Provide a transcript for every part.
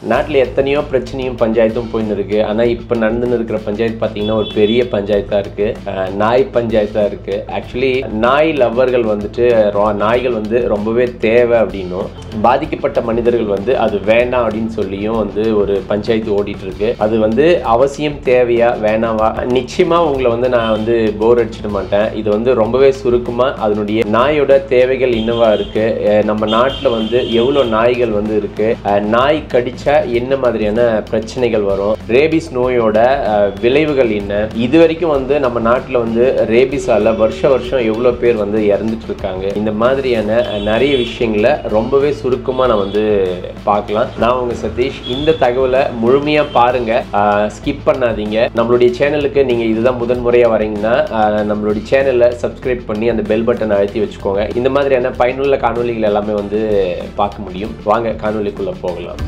நாட்டில் எத்தனையோ பிரச்சனையும் பஞ்சாயத்தும் போயின்னு இருக்குது. ஆனால் இப்போ நடந்துன்னு இருக்கிற பஞ்சாயத்து பார்த்தீங்கன்னா ஒரு பெரிய பஞ்சாயத்தாக இருக்குது, நாய் பஞ்சாயத்தாக இருக்குது. ஆக்சுவலி நாய் லவ்வர்கள் வந்துட்டு நாய்கள் வந்து ரொம்பவே தேவை அப்படின்னும், பாதிக்கப்பட்ட மனிதர்கள் வந்து அது வேண்டாம் அப்படின்னு சொல்லியும் வந்து ஒரு பஞ்சாயத்து ஓடிட்டு இருக்கு. அது வந்து அவசியம் தேவையா வேணாவா? நிச்சயமாக உங்களை வந்து நான் வந்து போர் அடிச்சிட மாட்டேன். இது வந்து ரொம்பவே சுருக்கமாக அதனுடைய நாயோட தேவைகள் என்னவா இருக்குது, நம்ம நாட்டில் வந்து எவ்வளோ நாய்கள் வந்து இருக்குது, நாய் கடிச்சா என்ன மாதிரியான பிரச்சனைகள் வரும், ரேபிஸ் நோயோட விளைவுகள் என்ன, இது வரைக்கும் வந்து நம்ம நாட்டில் வந்து ரேபிஸால வருஷம் எவ்வளோ பேர் வந்து இறந்துட்டு இருக்காங்க. இந்த மாதிரியான நிறைய விஷயங்களை ரொம்பவே சுருக்கமாக நான் வந்து பார்க்கலாம். நான் உங்க சதீஷ். இந்த தகவலை முழுமையாக பாருங்க, ஸ்கிப் பண்ணாதீங்க. நம்மளுடைய சேனலுக்கு நீங்கள் இதுதான் முதன்முறையாக வரீங்கன்னா நம்மளுடைய சேனலை சப்ஸ்கிரைப் பண்ணி அந்த பெல் பட்டன் அழுத்தி வச்சுக்கோங்க. இந்த மாதிரியான பயனுள்ள காணொலிகள் எல்லாமே வந்து பார்க்க முடியும். வாங்க காணொலிக்குள்ளே போகலாம்.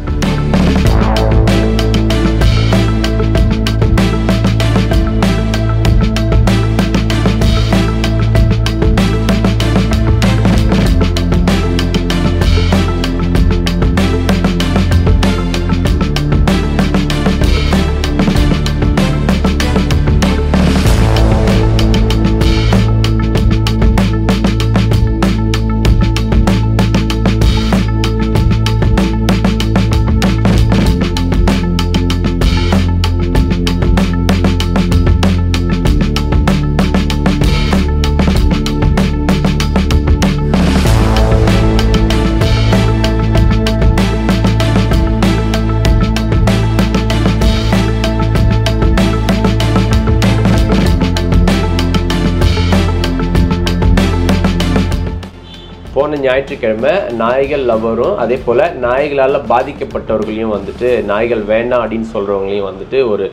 போன ஞாயிற்றுக்கிழமை நாய்கள் லவ்வரும் அதே போல் நாய்களால் பாதிக்கப்பட்டவர்களையும் வந்துட்டு நாய்கள் வேண்டாம் அப்படின்னு சொல்கிறவங்களையும் வந்துட்டு ஒரு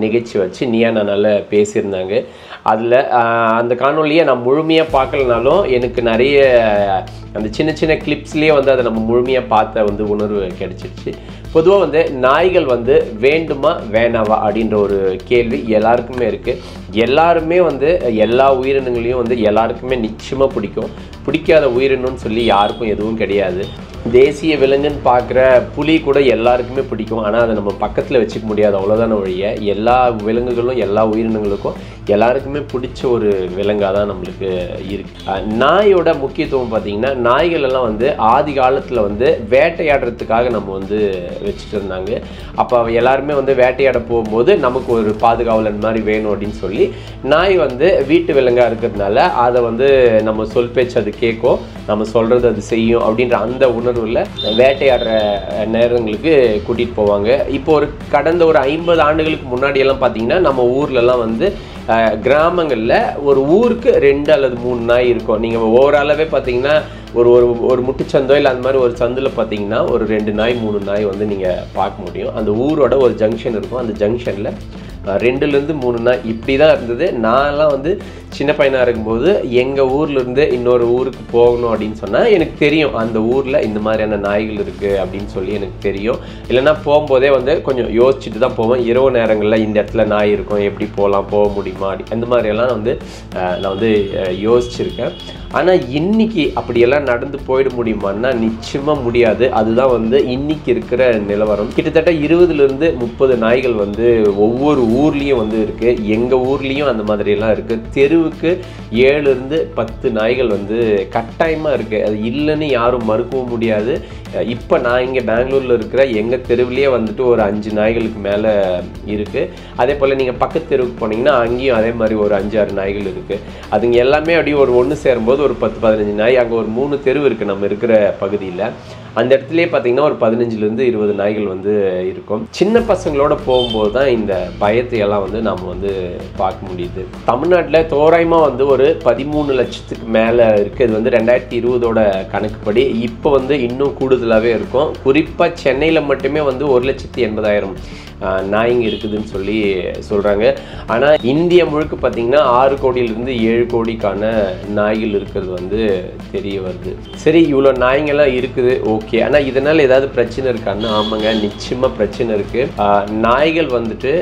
நிகழ்ச்சி வச்சு நீயா நானால பேசியிருந்தாங்க. அதில் அந்த காணொலியை நான் முழுமையாக பார்க்கலனாலும் எனக்கு நிறைய அந்த சின்ன சின்ன கிளிப்ஸ்லேயே வந்து அதை நம்ம முழுமையாக பார்த்த வந்து உணர்வு கிடைச்சிருச்சு. பொதுவாக வந்து நாய்கள் வந்து வேண்டுமா வேணாவா அப்படின்ற ஒரு கேள்வி எல்லாருக்குமே இருக்குது. எல்லாருமே வந்து எல்லா உயிரினங்களையும் வந்து எல்லாருக்குமே நிச்சயமாக பிடிக்கும். பிடிக்காத உயிரினம்னு சொல்லி யாருக்கும் எதுவும் கிடையாது. தேசிய விலங்குன்னு பார்க்குற புலி கூட எல்லாருக்குமே பிடிக்கும். ஆனால் அதை நம்ம பக்கத்தில் வச்சுக்க முடியாது, அவ்வளோதான வழிய. எல்லா விலங்குகளும் எல்லா உயிரினங்களுக்கும் எல்லாருக்குமே பிடிச்ச ஒரு விலங்காக தான் நம்மளுக்கு இருக்குது. நாயோட முக்கியத்துவம் பார்த்திங்கன்னா, நாய்கள் எல்லாம் வந்து ஆதி காலத்தில் வந்து வேட்டையாடுறதுக்காக நம்ம வந்து வச்சுட்டு இருந்தாங்க. அப்போ எல்லாருமே வந்து வேட்டையாட போகும்போது நமக்கு ஒரு பாதுகாவலன் மாதிரி வேணும் அப்படின்னு சொல்லி நாய் வந்து வீட்டு விலங்காக இருக்கிறதுனால அதை வந்து நம்ம சொல் பேச்சு அது கேட்கும், நம்ம சொல்கிறது அது செய்யும் அப்படின்ற அந்த உணர்வில் வேட்டையாடுற நேரங்களுக்கு கூட்டிகிட்டு போவாங்க. இப்போ கடந்த ஒரு 50 ஆண்டுகளுக்கு முன்னாடியெல்லாம் பார்த்திங்கன்னா நம்ம ஊர்லலாம் வந்து கிராமங்களில் ஒரு ஊருக்கு 2 அல்லது 3 நாய் இருக்கும். நீங்கள் ஓவராலாகவே பார்த்தீங்கன்னா ஒரு முட்டுச்சந்தோ இல்லை அந்த மாதிரி ஒரு சந்தில் பார்த்தீங்கன்னா ஒரு 2 நாய் 3 நாய் வந்து நீங்கள் பார்க்க முடியும். அந்த ஊரோட ஒரு ஜங்ஷன் இருக்கும், அந்த ஜங்ஷனில் 2லேருந்து 3 நாய் இப்படி தான் இருந்தது. நான்லாம் வந்து சின்ன பையனாக இருக்கும்போது எங்கள் ஊர்லேருந்து இன்னொரு ஊருக்கு போகணும் அப்படின்னு சொன்னால் எனக்கு தெரியும் அந்த ஊரில் இந்த மாதிரியான நாய்கள் இருக்குது அப்படின்னு சொல்லி எனக்கு தெரியும். இல்லைன்னா போகும்போதே வந்து கொஞ்சம் யோசிச்சுட்டு தான் போவேன். இரவு நேரங்களில் இந்த இடத்துல நாய் இருக்கும், எப்படி போக முடியுமா அந்த மாதிரியெல்லாம் நான் வந்து யோசிச்சிருக்கேன். ஆனால் இன்றைக்கி அப்படியெல்லாம் நடந்து போயிட முடியுமான்னா நிச்சயமாக முடியாது. அதுதான் வந்து இன்றைக்கி இருக்கிற நிலவரம். கிட்டத்தட்ட 20லேருந்து 30 நாய்கள் வந்து ஒவ்வொரு ஊர்லேயும் வந்து இருக்குது. எங்கள் ஊர்லேயும் அந்த மாதிரியெல்லாம் இருக்குது. தெருவுக்கு 7லேருந்து 10 நாய்கள் வந்து கட்டாயமாக இருக்குது. அது இல்லைன்னு யாரும் மறுக்கவும் முடியாது. இப்போ நான் இங்கே பெங்களூரில் இருக்கிற எங்கள் தெருவிலேயே வந்துட்டு ஒரு 5 நாய்களுக்கு மேலே இருக்குது. அதே போல் நீங்கள் பக்கத்து தெருவுக்கு போனீங்கன்னா அங்கேயும் அதே மாதிரி ஒரு 5-6 நாய்கள் இருக்குது. அதுங்க எல்லாமே அப்படியே ஒன்று சேரும்போது ஒரு 10-15 நாய். அங்கே ஒரு 3 தெரு இருக்குது நம்ம இருக்கிற பகுதியில். அந்த இடத்துலேயே பார்த்தீங்கன்னா ஒரு 15லேருந்து 20 நாய்கள் வந்து இருக்கும். சின்ன பசங்களோட போகும்போது தான் இந்த பயத்தை எல்லாம் வந்து நாம் வந்து பார்க்க முடியுது. தமிழ்நாட்டில் தோராயமாக வந்து ஒரு 13 லட்சத்துக்கு மேலே இருக்குது. இது வந்து 2020ஓட கணக்குப்படி. இப்போ வந்து இன்னும் கூடுதலாகவே இருக்கும். குறிப்பாக சென்னையில் மட்டுமே வந்து 1,80,000 நாய்ங்க இருக்குதுன்னு சொல்லி சொல்கிறாங்க. ஆனால் இந்தியா முழுக்க பார்த்திங்கன்னா 6 கோடியிலிருந்து 7 கோடிக்கான நாய்கள் இருக்கிறது வந்து தெரிய வருது. சரி, இவ்வளோ நாய்ங்கெல்லாம் இருக்குது, ஓகே. ஆனால் இதனால் ஏதாவது பிரச்சனை இருக்கான்னு? ஆமாங்க, நிச்சயமாக பிரச்சனை இருக்குது. நாய்கள் வந்துட்டு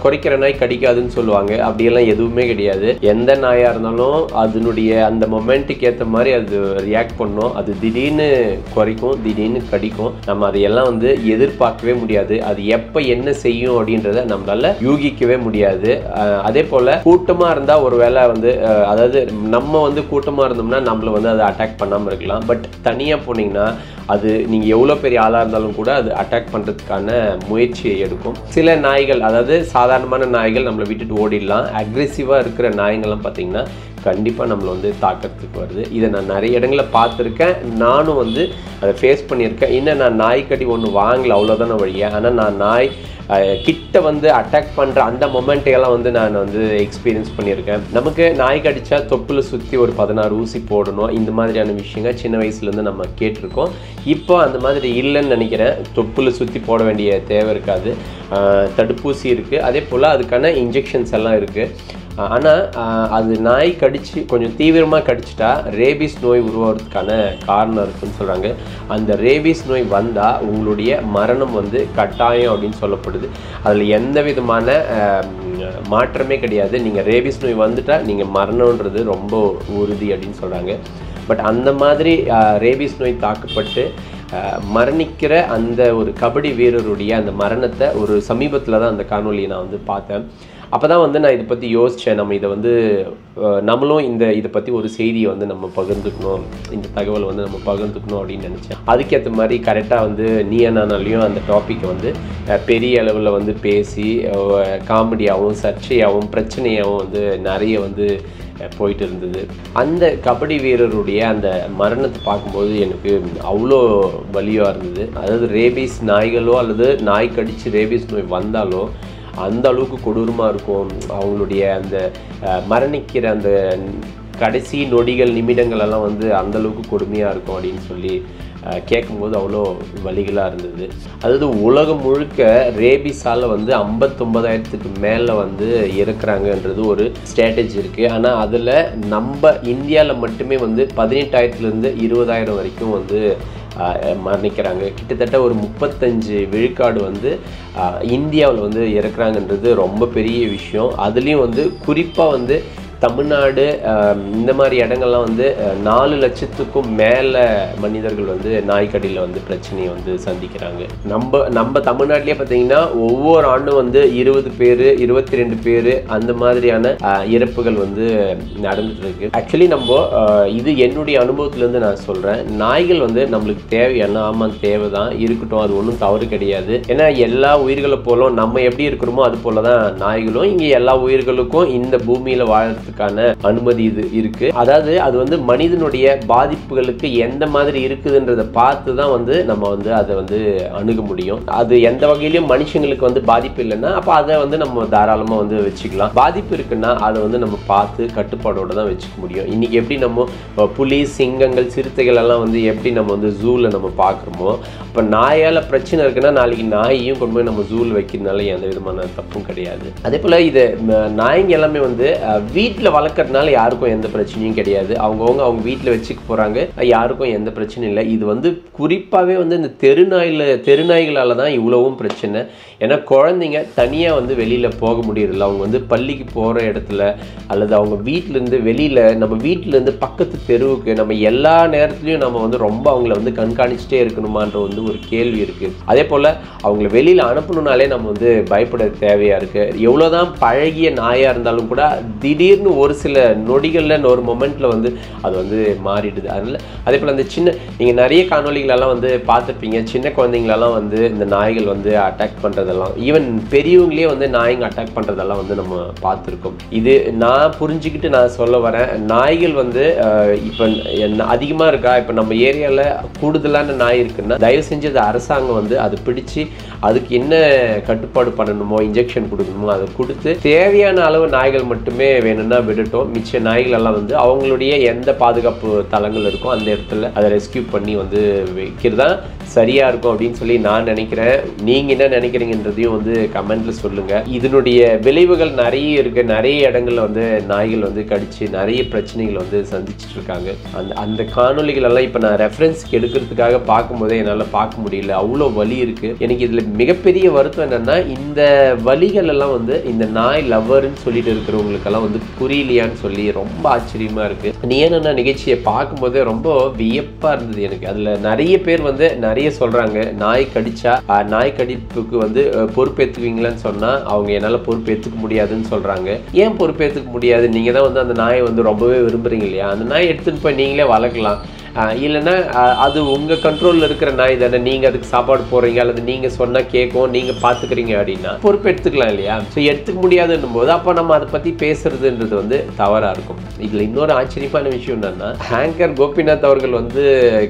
குறைக்கிற நாய் கடிக்காதுன்னு சொல்லுவாங்க. அப்படியெல்லாம் எதுவுமே கிடையாது. எந்த நாயாக இருந்தாலும் அதனுடைய அந்த மொமெண்ட்டுக்கு ஏற்ற மாதிரி அது ரியாக்ட் பண்ணும். அது திடீர்னு குறைக்கும், திடீர்னு கடிக்கும். நம்ம அதையெல்லாம் வந்து எதிர்பார்க்கவே முடியாது. அது எப்போ என்ன செய்யும் அப்படின்றத நம்மளால யூகிக்கவே முடியாது. அதே போல் கூட்டமாக இருந்தால் ஒரு வேளை வந்து அதாவது நம்ம வந்து கூட்டமாக இருந்தோம்னா நம்மளை வந்து அதை அட்டாக் பண்ணாமல் இருக்கலாம். பட் தனியாக போனீங்கன்னா அது நீங்கள் எவ்வளோ பெரிய ஆளாக இருந்தாலும் கூட அது அட்டாக் பண்ணுறதுக்கான முயற்சியை எடுக்கும். சில நாய்கள், அதாவது சாதாரணமான நாய்கள் நம்மளை விட்டுட்டு ஓடிடலாம். அக்ரெசிவாக இருக்கிற நாய்கள்லாம் பார்த்தீங்கன்னா கண்டிப்பாக நம்மளை வந்து தாக்கிறதுக்கு வருது. இதை நான் நிறைய இடங்களில் பார்த்துருக்கேன். நானும் வந்து அதை ஃபேஸ் பண்ணியிருக்கேன். இன்னும் நான் நாய்க்கடி ஒன்று வாங்கலை, அவ்வளோதான வழியை. ஆனால் நான் நாய் கிட்ட வந்து அட்டாக் பண்ணுற அந்த மொமெண்ட்டையெல்லாம் வந்து நான் வந்து எக்ஸ்பீரியன்ஸ் பண்ணியிருக்கேன். நமக்கு நாய் கடிச்சா தொப்புல சுற்றி ஒரு 16 ஊசி போடணும், இந்த மாதிரியான விஷயங்கள் சின்ன வயசுலேருந்து நம்ம கேட்டிருக்கோம். இப்போ அந்த மாதிரி இல்லைன்னு நினைக்கிறேன். தொப்புல சுற்றி போட வேண்டிய தேவை இருக்காது. தடுப்பூசி இருக்குது, அதே போல் அதுக்கான இன்ஜெக்ஷன்ஸ் எல்லாம் இருக்குது. ஆனால் அது நாய் கடிச்சு கொஞ்சம் தீவிரமாக கடிச்சிட்டா ரேபிஸ் நோய் உருவாகிறதுக்கான காரணம் இருக்குதுன்னு சொல்கிறாங்க. அந்த ரேபிஸ் நோய் வந்தால் உங்களுடைய மரணம் வந்து கட்டாயம் அப்படின்னு சொல்லப்படுது. அதில் எந்த விதமான மாற்றமே கிடையாது. நீங்கள் ரேபிஸ் நோய் வந்துட்டால் நீங்கள் மரணன்றது ரொம்ப உறுதி அப்படின்னு சொல்கிறாங்க. பட் அந்த மாதிரி ரேபிஸ் நோய் தாக்கப்பட்டு மரணிக்கிற அந்த ஒரு கபடி வீரருடைய அந்த மரணத்தை ஒரு சமீபத்தில் தான் அந்த காணொலியை நான் வந்து பார்த்தேன். அப்போ தான் வந்து நான் இதை பற்றி யோசித்தேன். நம்ம இதை வந்து நம்மளும் இதை பற்றி ஒரு செய்தியை வந்து நம்ம பகிர்ந்துக்கணும், இந்த தகவலை வந்து நம்ம பகிர்ந்துக்கணும் அப்படின்னு நினச்சேன். அதுக்கேற்ற மாதிரி கரெக்டாக வந்து நீயா நானாலையும் அந்த டாப்பிக்கை வந்து பெரிய அளவில் வந்து பேசி காமெடியாகவும் சர்ச்சையாகவும் பிரச்சனையாகவும் வந்து நிறைய வந்து போயிட்டு இருந்தது. அந்த கபடி வீரருடைய அந்த மரணத்தை பார்க்கும்போது எனக்கு அவ்வளோ வலியாக இருந்தது. அதாவது ரேபிஸ் நாய்களோ அல்லது நாய் கடித்து ரேபிஸ் நோய் வந்தாலோ அந்த அளவுக்கு கொடூரமாக இருக்கும். அவங்களுடைய அந்த மரணிக்கிற அந்த கடைசி நொடிகள் நிமிடங்கள் எல்லாம் வந்து அந்தளவுக்கு கொடுமையாக இருக்கும் அப்படின்னு சொல்லி கேட்கும்போது அவ்வளோ வலிகளாக இருந்தது. அதாவது உலகம் முழுக்க ரேபிஸால் வந்து 59,000க்கு மேலே வந்து இறக்குறாங்கன்றது ஒரு ஸ்ட்ராட்டஜி இருக்குது. ஆனால் அதில் நம்ம இந்தியாவில் மட்டுமே வந்து 18,000லேருந்து 20,000 வரைக்கும் வந்து மரணிக்கிறாங்க. கிட்டத்தட்ட ஒரு 35 விழுக்காடு வந்து இந்தியாவில் வந்து இறக்குறாங்கன்றது ரொம்ப பெரிய விஷயம். அதுலேயும் வந்து குறிப்பாக வந்து தமிழ்நாடு இந்த மாதிரி இடங்கள்லாம் வந்து 4 லட்சத்துக்கும் மேலே மனிதர்கள் வந்து நாய்க்கடியில் வந்து பிரச்சனையை வந்து சந்திக்கிறாங்க. நம்ம தமிழ்நாட்டிலே பார்த்தீங்கன்னா ஒவ்வொரு ஆண்டும் வந்து 20 பேர் 22 பேர் அந்த மாதிரியான இறப்புகள் வந்து நடந்துட்டு இருக்கு. ஆக்சுவலி நம்ம இது என்னுடைய அனுபவத்திலேருந்து நான் சொல்கிறேன். நாய்கள் வந்து நம்மளுக்கு தேவையான ஆமாம் தேவை தான், இருக்கட்டும், அது ஒன்றும் தவறு கிடையாது. ஏன்னா எல்லா உயிர்களை போலும் நம்ம எப்படி இருக்கிறோமோ அது போல தான் நாய்களும். இங்கே எல்லா உயிர்களுக்கும் இந்த பூமியில் வாழ அனுமதி இது இருக்கு. அதாவது அது வந்து மனிதனுடைய பாதிப்புகளுக்கு எந்த மாதிரி இருக்குதுன்றதை பார்த்து தான் வந்து நம்ம வந்து அதை வந்து அணுக முடியும். அது எந்த வகையிலும் மனுஷங்களுக்கு வந்து பாதிப்பு இல்லைன்னா அப்போ அதை வந்து நம்ம தாராளமாக வந்து வச்சுக்கலாம். பாதிப்பு இருக்குன்னா அதை வந்து நம்ம பார்த்து கட்டுப்பாடோட தான் வச்சுக்க முடியும். இன்னைக்கு எப்படி நம்ம புலி, சிங்கங்கள், சிறுத்தைகள் எல்லாம் வந்து எப்படி நம்ம வந்து ஜூவில் நம்ம பார்க்குறோமோ, இப்போ நாயால் பிரச்சனை இருக்குன்னா நாளைக்கு நாயையும் கொண்டு போய் நம்ம ஜூவில் வைக்கிறதுனால எந்த விதமான தப்பும் கிடையாது. அதே போல் இது நாய்ங்க எல்லாமே வந்து வீட்டில் வளர்க்கறதுனால யாருக்கும் எந்த பிரச்சனையும் கிடையாது. அவங்க வீட்டில் வச்சுக்க போகிறாங்க, யாருக்கும் எந்த பிரச்சனையும் இல்லை. இது வந்து குறிப்பாகவே வந்து இந்த தெருநாய்களால் தான் இவ்வளவும் பிரச்சனை. ஏன்னா குழந்தைங்க தனியாக வந்து வெளியில் போக முடியறதில்ல. அவங்க வந்து பள்ளிக்கு போகிற இடத்துல அல்லது அவங்க வீட்டிலேருந்து வெளியில் நம்ம வீட்டிலேருந்து பக்கத்து தெருவுக்கு நம்ம எல்லா நேரத்துலையும் நம்ம வந்து ரொம்ப அவங்கள வந்து கண்காணிச்சுட்டே இருக்கணுமான்ற வந்து ஒரு கேள்வி இருக்குது. அதே போல் அவங்கள வெளியில் அனுப்பணுனாலே நம்ம வந்து பயப்பட தேவையாக இருக்குது. எவ்வளோதான் பழகிய நாயாக இருந்தாலும் கூட திடீர்னு ஒரு சில நொடிகளில் ஒரு மொமெண்ட்டில் வந்து அது வந்து மாறிடுது. அதனால் அதே போல் அந்த நீங்கள் நிறைய காணொலிகளெல்லாம் வந்து பார்த்துருப்பீங்க. சின்ன குழந்தைங்களெல்லாம் வந்து இந்த நாய்கள் வந்து அட்டாக் பண்ணுறதெல்லாம், ஈவன் பெரியவங்களே வந்து நாய்ங்க அட்டாக் பண்ணுறதெல்லாம் வந்து நம்ம பார்த்துருக்கோம். இது நான் புரிஞ்சுக்கிட்டு நான் சொல்ல வரேன். நாய்கள் வந்து இப்போ அதிகமாக இருக்கா, இப்போ நம்ம ஏரியாவில் கூடுதலான நாய் இருக்குன்னா தயவு செஞ்சு அது அரசாங்கம் வந்து அதை பிடிச்சி அதுக்கு என்ன கட்டுப்பாடு பண்ணணுமோ, இன்ஜெக்ஷன் கொடுக்கணுமோ அதை கொடுத்து தேவையான அளவு நாய்கள் மட்டுமே வேணும்னா விடட்டும். மிச்ச நாய்கள் எல்லாம் வந்து அவங்களுடைய எந்த பாதுகாப்பு தளங்கள் இருக்கோ அந்த இடத்துல அதை ரெஸ்கியூ பண்ணி வந்து வைக்கிறதா சரியா இருக்கும் அப்படின்னு சொல்லி நான் நினைக்கிறேன். நீங்க என்ன நினைக்கிறீங்கன்றதையும் வந்து கமெண்ட்ல சொல்லுங்க. இதனுடைய விளைவுகள் நிறைய இருக்கு. நிறைய இடங்கள்ல வந்து நாய்கள் வந்து கடிச்சு நிறைய பிரச்சனைகள் வந்து சந்திச்சுட்டு இருக்காங்க. அந்த காணொலிகள் எல்லாம் இப்ப நான் ரெஃபரன்ஸ்க்கு எடுக்கிறதுக்காக பார்க்கும்போதே என்னால பார்க்க முடியல. அவ்வளோ வலி இருக்கு. எனக்கு இதுல மிகப்பெரிய வருத்தம் என்னன்னா, இந்த வலிகள் எல்லாம் வந்து இந்த நாய் லவ்வர்ன்னு சொல்லிட்டு இருக்கிறவங்களுக்கெல்லாம் வந்து புரியலையான்னு சொல்லி ரொம்ப ஆச்சரியமா இருக்கு. நீ என்னன்னா நிகழ்ச்சியை பார்க்கும்போதே ரொம்ப வியப்பா இருந்தது எனக்கு. அதுல நிறைய பேர் வந்து நிறைய சொல்றாங்க, நாய் கடிச்சா நாய் கடிப்புக்கு வந்து பொறுப்பேற்றுவீங்களான்னு சொன்னா அவங்க என்னால பொறுப்பேற்றுக்க முடியாதுன்னு சொல்றாங்க. ஏன் பொறுப்பேற்றுக்க முடியாது? நீங்க தான் வந்து அந்த நாயை வந்து ரொம்பவே விரும்புறீங்க இல்லையா? அந்த நாயை எடுத்துன்னு போய் நீங்களே வளர்க்கலாம். இல்லைன்னா அது உங்கள் கண்ட்ரோலில் இருக்கிற நாய் தானே, நீங்கள் அதுக்கு சாப்பாடு போடுறீங்க அல்லது நீங்கள் சொன்னால் கேட்கும், நீங்கள் பார்த்துக்கிறீங்க அப்படின்னா பொறுப்பு எடுத்துக்கலாம் இல்லையா? ஸோ எடுத்துக்க முடியாதுன்னும் போது அப்போ நம்ம அதை பற்றி பேசுறதுன்றது வந்து தவறாக இருக்கும். இதில் இன்னொரு ஆச்சரியமான விஷயம் என்னன்னா, ஆங்கர் கோபிநாத் அவர்கள் வந்து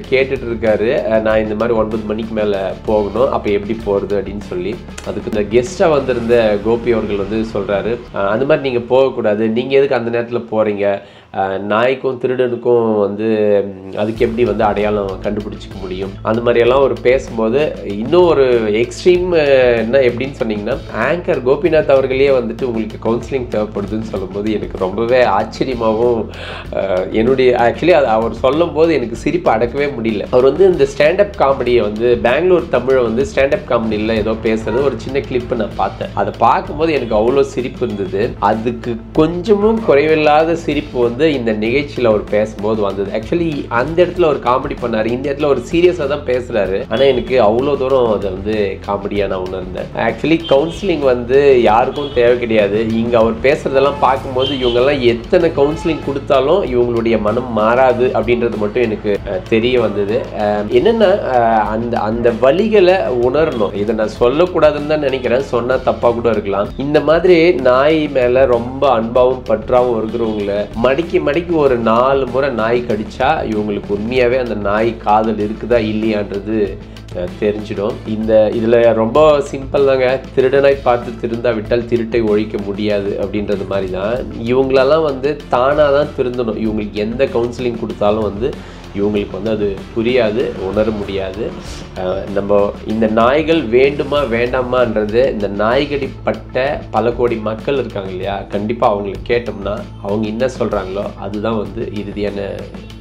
கேட்டுட்டு இருக்காரு, நான் இந்த மாதிரி 9 மணிக்கு மேலே போகணும், அப்போ எப்படி போகிறது அப்படின்னு சொல்லி. அதுக்கு இந்த கெஸ்ட்டாக வந்திருந்த கோபி அவர்கள் வந்து சொல்கிறாரு, அந்த மாதிரி நீங்கள் போகக்கூடாது, நீங்கள் எதுக்கு அந்த நேரத்தில் போகிறீங்க, நாய்க்கும் திருடனுக்கும் வந்து அதுக்கு எப்படி வந்து அடையாளம் கண்டுபிடிச்சிக்க முடியும், அந்த மாதிரியெல்லாம் ஒரு பேசும்போது இன்னும் ஒரு எக்ஸ்ட்ரீம் என்ன எப்படின்னு சொன்னீங்கன்னா, ஆங்கர் கோபிநாத் அவர்களே வந்துட்டு உங்களுக்கு கவுன்சிலிங் தேவைப்படுதுன்னு சொல்லும்போது எனக்கு ரொம்பவே ஆச்சரியமாகவும் என்னுடைய ஆக்சுவலி அது அவர் சொல்லும் போது எனக்கு சிரிப்பு அடக்கவே முடியல. அவர் வந்து இந்த ஸ்டாண்டப் காமெடியை வந்து பெங்களூர் தமிழை வந்து ஸ்டாண்டப் காமெடியில் ஏதோ பேசுறது ஒரு சின்ன கிளிப்பு நான் பார்த்தேன். அதை பார்க்கும்போது எனக்கு அவ்வளோ சிரிப்பு இருந்தது. அதுக்கு கொஞ்சமும் குறைவில்லாத சிரிப்பு வந்து இந்த நிகழ்ச்சியில் அவர் பேசும்போது வந்தது. ஆக்சுவலி அந்த இடத்துல ஒரு காமெடி பண்ணாரு, இந்த இடத்துல ஒரு சீரியஸாக தான் பேசுறாரு. ஆனால் எனக்கு அவ்வளோ தூரம் அதை வந்து காமெடியாக நான் உணர்ந்தேன். ஆக்சுவலி கவுன்சிலிங் வந்து யாருக்கும் தேவை கிடையாது. இங்கே அவர் பேசுறதெல்லாம் பார்க்கும்போது இவங்கெல்லாம் எத்தனை கவுன்சிலிங் கொடுத்தாலும் இவங்களுடைய மனம் மாறாது அப்படின்றது மட்டும் எனக்கு தெரிய வந்தது. என்னன்னா அந்த வலிகளை உணரணும். இதை நான் சொல்லக்கூடாதுன்னு தான் நினைக்கிறேன், சொன்னால் தப்பாக கூட இருக்கலாம். இந்த மாதிரி நாய் மேலே ரொம்ப அன்பாகவும் பற்றாவும் இருக்கிறவங்கள மடிக்கு ஒரு 4 முறை நாய் கடிச்சா இவங்களுக்கு உண்மையாகவே அந்த நாய் காதல் இருக்குதா இல்லையான்றது தெரிஞ்சிடும். இதில் ரொம்ப சிம்பிள் தாங்க. திருடனாய் பார்த்து திருந்தா விட்டால் திருட்டை ஒழிக்க முடியாது அப்படின்றது மாதிரி தான். இவங்களெல்லாம் வந்து தானாக தான் திருந்தணும். இவங்களுக்கு எந்த கவுன்சிலிங் கொடுத்தாலும் வந்து இவங்களுக்கு வந்து அது புரியாது, உணர முடியாது. நம்ம இந்த நாய்கள் வேண்டுமா வேண்டாமான்றது இந்த நாய்கடிப்பட்ட பல கோடி மக்கள் இருக்காங்க இல்லையா, கண்டிப்பாக அவங்களுக்கு கேட்டோம்னா அவங்க என்ன சொல்கிறாங்களோ அதுதான் வந்து இறுதியான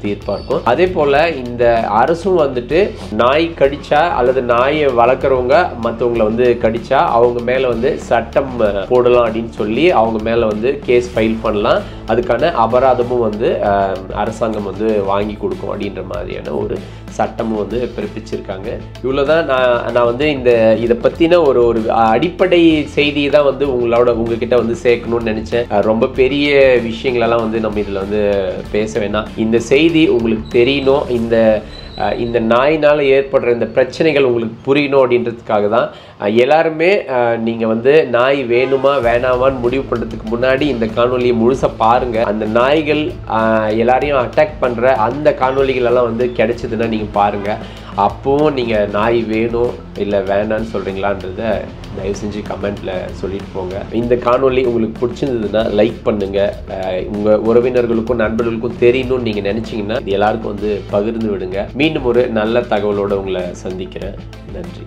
தீர்ப்பாக இருக்கும். அதே போல் இந்த அரசும் வந்துட்டு நாய் கடிச்சா அல்லது நாயை வளர்க்குறவங்க மற்றவங்களை வந்து கடிச்சா அவங்க மேலே வந்து சட்டம் போடலாம் அப்படின்னு சொல்லி அவங்க மேலே வந்து கேஸ் ஃபைல் பண்ணலாம். அதுக்கான அபராதமும் வந்து அரசாங்கம் வந்து வாங்கி கொடுக்கும் அப்படின்ற மாதிரியான ஒரு சட்டமும் வந்து பிறப்பிச்சிருக்காங்க. இவ்வளோதான் நான் வந்து இதை பற்றின ஒரு அடிப்படை செய்தியை தான் வந்து உங்ககிட்ட வந்து சேர்க்கணும்னு நினச்சேன். ரொம்ப பெரிய விஷயங்களெல்லாம் வந்து நம்ம இதில் வந்து பேச வேணாம். இந்த செய்தி உங்களுக்கு தெரியணும், இந்த நாயினால் ஏற்படுற இந்த பிரச்சனைகள் உங்களுக்கு புரியணும் அப்படின்றதுக்காக தான். எல்லாருமே நீங்கள் வந்து நாய் வேணுமா வேணாமான்னு முடிவு பண்ணுறதுக்கு முன்னாடி இந்த காணொலியை முழுசாக பாருங்கள். அந்த நாய்கள் எல்லாரையும் அட்டாக் பண்ணுற அந்த காணொலிகள் எல்லாம் வந்து கிடைச்சதுன்னா நீங்கள் பாருங்கள். அப்போவும் நீங்கள் நாய் வேணும் இல்லை வேணான்னு சொல்கிறீங்களான்றத தயவு செஞ்சு கமெண்ட்டில் சொல்லிட்டு போங்க. இந்த காணொலி உங்களுக்கு பிடிச்சிருந்ததுன்னா லைக் பண்ணுங்கள். உங்கள் உறவினர்களுக்கும் நண்பர்களுக்கும் தெரியணும்னு நீங்கள் நினச்சிங்கன்னா இது எல்லாருக்கும் வந்து பகிர்ந்து விடுங்க. மீண்டும் ஒரு நல்ல தகவலோடு உங்களை சந்திக்கிறேன். நன்றி.